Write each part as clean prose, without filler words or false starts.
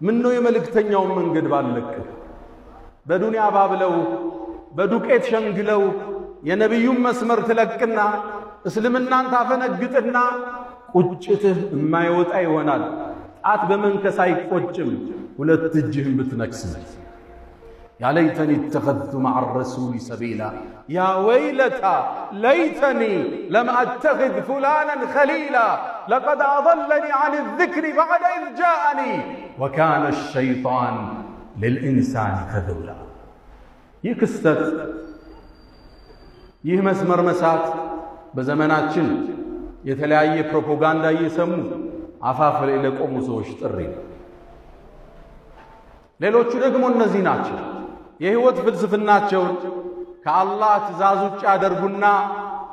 ምን ነው የመልእክተኛው መንገድ ባለክ በዱንያ ባብለው በዱቄት ሸንግለው የነብዩን መስመር ትለቅና እስልምናን ታፈነግጥና ቁጭትህ የማይወጣ ይሆናል ጣት በመንከስ አይቆጭም ሁለት እጅህን ብትነክስ يا ليتني اتخذت مع الرسول سبيلا يا ويلتى ليتني لم اتخذ فلانا خليلا لقد اضلني عن الذكر بعد اذ جاءني وكان الشيطان للانسان خذولا يكستت ይህ መስመር መሳት በዘመናችን የተለያየ ፕሮፓጋንዳ እየሰሙ አፋፍ ላይ ለቆሙ ሰዎች ጥሪ ሌሎቹ ደግሞ እነዚህ ናቸው የህይወት ፍልስፍናቸው ከአላህ ትእዛዝ ውጭ ያደርጉና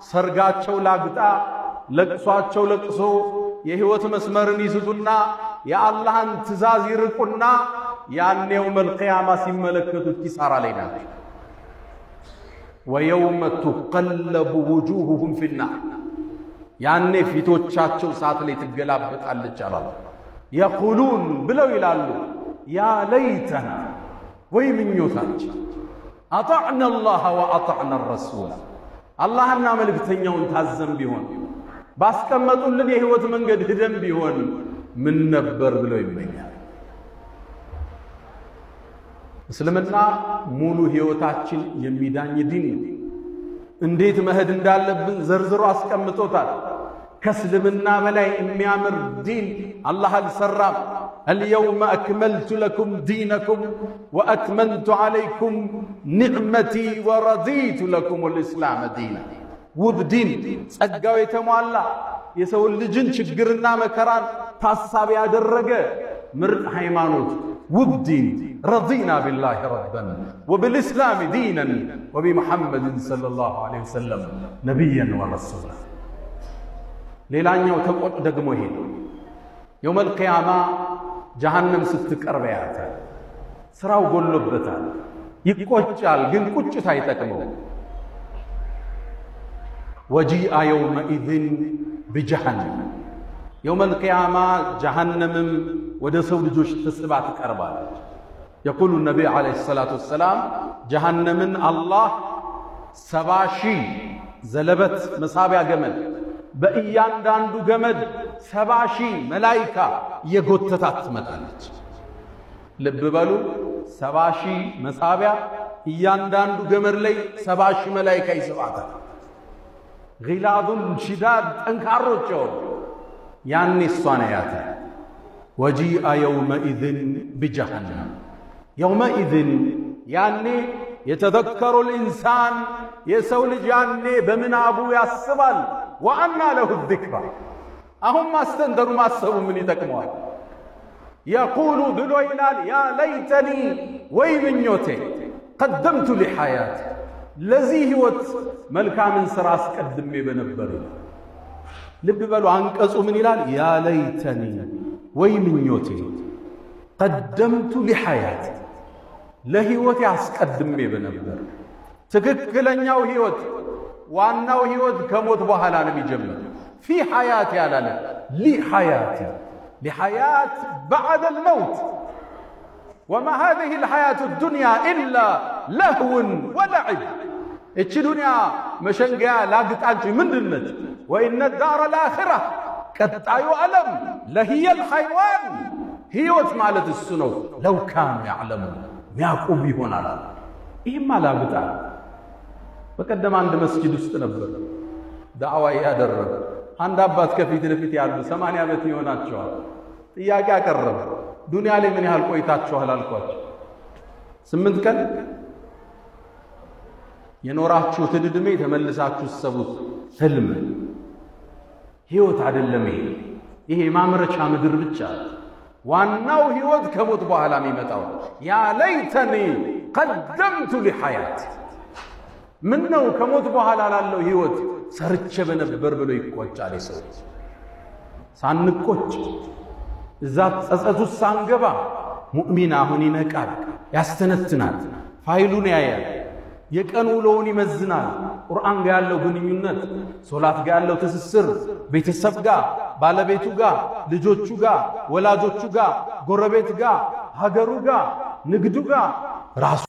ሰርጋቸው ላግጣ ለቅሷቸው ለቅሶ የህይወት መስመርን ይስቱና የአላህን ትእዛዝ ይርቁና ያኔው መልቂያማ ሲመለከቱት ኪሳራ ላይ ናቸው ويوم تقلب وجوههم في النار ያኔ ፊቶቻቸው ሳት ላይ ትገላበጣለች አላህ يقولون ብለው ይላሉ يا ليتنا ወይ ምኞታችን اطعنا الله واطعنا الرسول አላህና መልእክተኛውን ታዘም ቢሆን ባስቀመጡልን የህይወት መንገድ ሄደን ቢሆን ምን ነበር ብለው ይመኛል እስልምና ሙሉ ህይወታችን የሚዳኝ ዲን እንዴት መሄድ እንዳለብን ዘርዝሮ አስቀምጦታል ከእስልምና በላይ የሚያምር ዲን አላህ አልሰራም اليوم أكملت لكم دينكم وأتممت عليكم نعمتي ورضيت لكم الإسلام دينا وبدين ጸጋው የተሟላ የሰው ልጅን ችግርና መከራን ታሳቢ ያደረገ ምርጥ ሃይማኖት وبدين رضينا بالله ربا وبالإسلام دينا وبمحمد صلى الله عليه وسلم نبيا ورسولا ሌላኛው ተቆጥ ደግሞ ይሄ يوم القيامة جهنم ስትቀርብ ያያታል ስራው ጎሎበታል ይቆጫል ግን ቁጭት አይጠቅመው وجيء يومئذ بجهنم يوم القيامة جهنم ወደ ሰው ልጆች ተስባ ትቀርባለች يقول النبي عليه الصلاة والسلام جهنمን አላህ 70,000 ዘለበት መሳቢያ ገመድ በእያንዳንዱ ገመድ 70,000 መላእክት የጎተታት ትመጣለች ልብ በሉ 70,000 መሳቢያ እያንዳንዱ ገመድ ላይ 70,000 መላእክት ይስባታል غلاظ شداد ጠንካሮች ያኔ እሷን ያያታል وجيء يومئذ بجهنم يومئذ يعني يتذكر الإنسان يسولج يعني بمنابو يسبل وأنى له الذكرى أهم ما استندروا ما سووا من يتكمل يقول بلويلال يا ليتني ويمن يوتي قدمت لحياتي الذي هوت ملكا من سراس قدمي بنبري لب بلو عنقصوا من يلال يا ليتني ويمن يوتي قدمت لحياتي لهيوتي أسقدمي بنبر تككلنياو هيوت واناو هيوت كموت بحالا نبي جمع في حياتي على لي حياتي لحياة بعد الموت وما هذه الحياة الدنيا إلا لهو ولعب اتش دنيا مشنقيا لاقت عنشي من دنت وإن الدار الآخرة كتايو ألم لهي الحيوان هيوت مالت السنو لو كانوا يعلمون يعقوب هنا لا إما لا بتاع بقدم عند مسجد استنبر دعوة يادرب عند أبات كفيت لفيت يعلم 8 ዓመት ይሆናቸዋል ጥያቄ አቀረበ ዱንያ ላይ ምን ያህል ቆይታችኋል አልኳቸው 8 ቀን የኖራችሁት እድሜ ተመልሳችሁ ሰቡት ህልም ህይወት አይደለም ይሄ ማምረቻ ምድር ብቻ ዋናው ህይወት ከሞት በኋላ የሚመጣው ያ ለይተኒ قدمت لحياتي ምነው ከሞት በኋላ ላለው ህይወት ሰርቼ በነበር ብሎ ይቆጫል ሰው ሳንቆጭ እዛ ጸጸቱ ሳንገባ ሙእሚን አሁን ይነቃል ያስተነትናል ፋይሉን ያያል የቀን ውሎውን ይመዝናል ቁርአን ጋር ያለው ግንኙነት ሶላት ጋር ያለው ትስስር ቤተሰብ ጋር ባለቤቱ ጋር ልጆቹ ጋር ወላጆቹ ጋር ጎረቤት ጋር ሀገሩ ጋር ንግዱ ጋር ራሱ